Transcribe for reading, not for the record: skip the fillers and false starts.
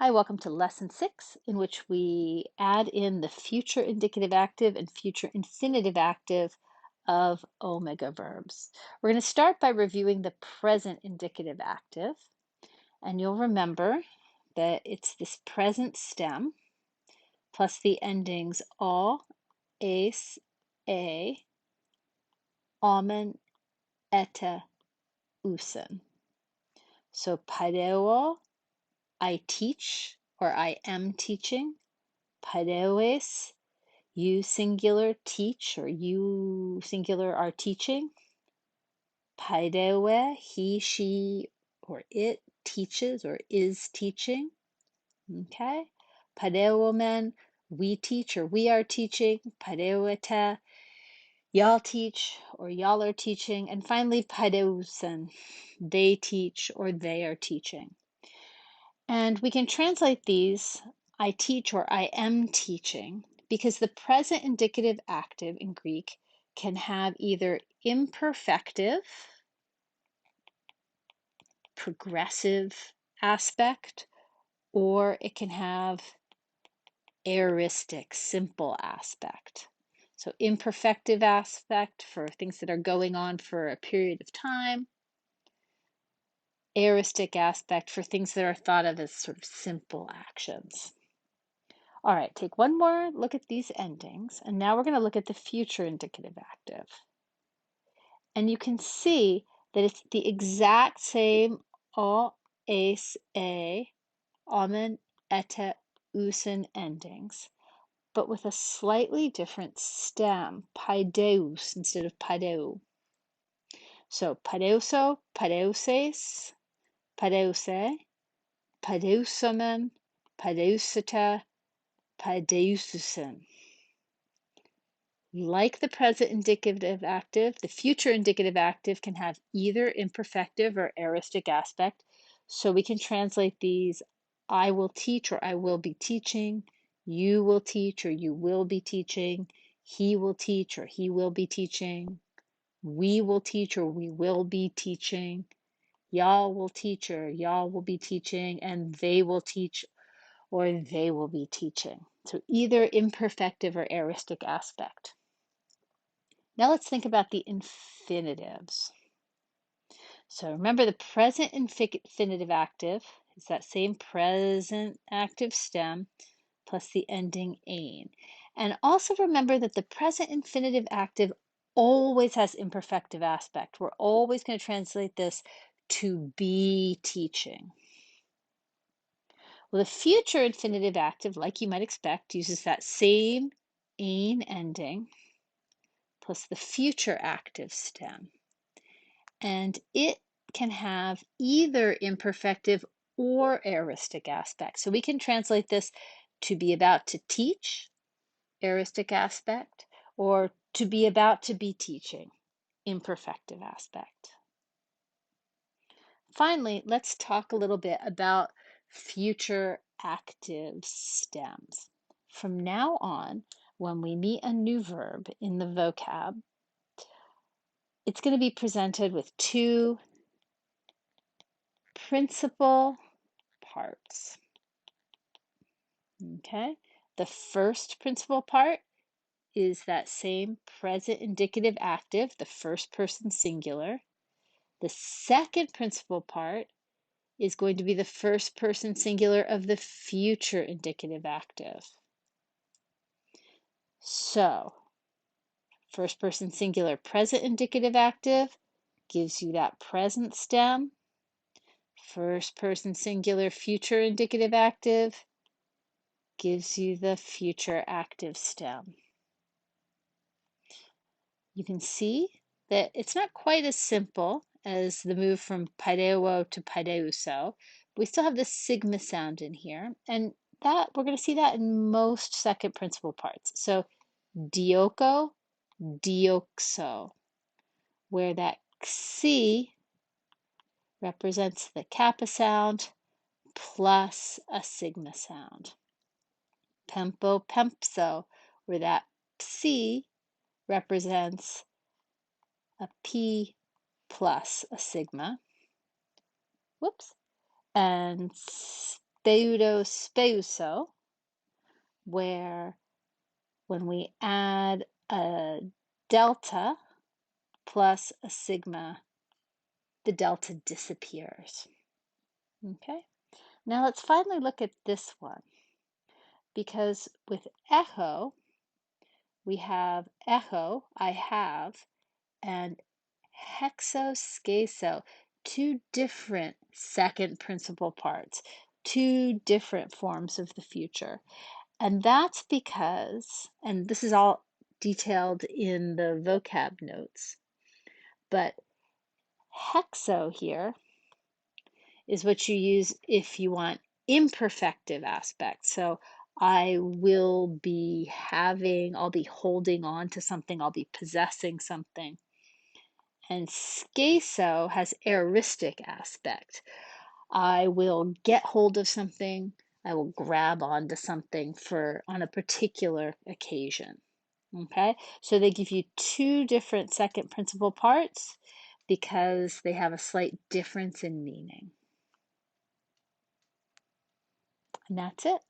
Hi, welcome to lesson 6, in which we add in the future indicative active and future infinitive active of omega verbs. We're going to start by reviewing the present indicative active, and you'll remember that it's this present stem plus the endings o, ace, a, omen, eta, usen. So paideo, I teach or I am teaching. Paideues, you singular teach or you singular are teaching. Paidewe, he, she, or it teaches or is teaching. Okay. Paidewomen, we teach or we are teaching. Paidewete, y'all teach or y'all are teaching. And finally, paideusen, they teach or they are teaching. And we can translate these, I teach or I am teaching, because the present indicative active in Greek can have either imperfective, progressive aspect, or it can have aoristic, simple aspect. So imperfective aspect for things that are going on for a period of time, aoristic aspect for things that are thought of as sort of simple actions. All right, take one more look at these endings, and now we're going to look at the future indicative active. And you can see that it's the exact same o, ace, a, omen, eta, usen endings, but with a slightly different stem, paideus instead of paideu. So paideuso, paideuses, paideuse, paideusomen, paideuseta, paideususen. Like the present indicative active, the future indicative active can have either imperfective or aoristic aspect. So we can translate these, I will teach or I will be teaching, you will teach or you will be teaching, he will teach or he will be teaching, we will teach or we will be teaching, y'all will teach or y'all will be teaching, and they will teach or they will be teaching. So either imperfective or aoristic aspect. Now let's think about the infinitives. So remember, the present infinitive active is that same present active stem plus the ending "ane." And also remember that the present infinitive active always has imperfective aspect. We're always going to translate this to be teaching. Well, the future infinitive active, like you might expect, uses that same "ane" ending plus the future active stem. And it can have either imperfective or aoristic aspect. So we can translate this to be about to teach, aoristic aspect, or to be about to be teaching, imperfective aspect. Finally, let's talk a little bit about future active stems. From now on, when we meet a new verb in the vocab, it's going to be presented with two principal parts. Okay, the first principal part is that same present indicative active, the first person singular. The second principal part is going to be the first person singular of the future indicative active. So, first person singular present indicative active gives you that present stem. First person singular future indicative active gives you the future active stem. You can see that it's not quite as simple as the move from paideuo to paideuso. We still have the sigma sound in here, and that we're going to see that in most second principal parts. So dioko, dioxo, where that xi represents the kappa sound plus a sigma sound. Pempo, pempso, where that psi represents a p plus a sigma. Whoops. And pseudo speuso, where when we add a delta plus a sigma, the delta disappears. Okay, now let's finally look at this one, because with echo, we have echo, I have, and hexoscaso, two different second principal parts, two different forms of the future. And that's because, and this is all detailed in the vocab notes, but hexo here is what you use if you want imperfective aspects. So I will be having, I'll be holding on to something, I'll be possessing something. And scaso has aoristic aspect. I will get hold of something, I will grab onto something on a particular occasion. Okay, so they give you two different second principal parts because they have a slight difference in meaning. And that's it.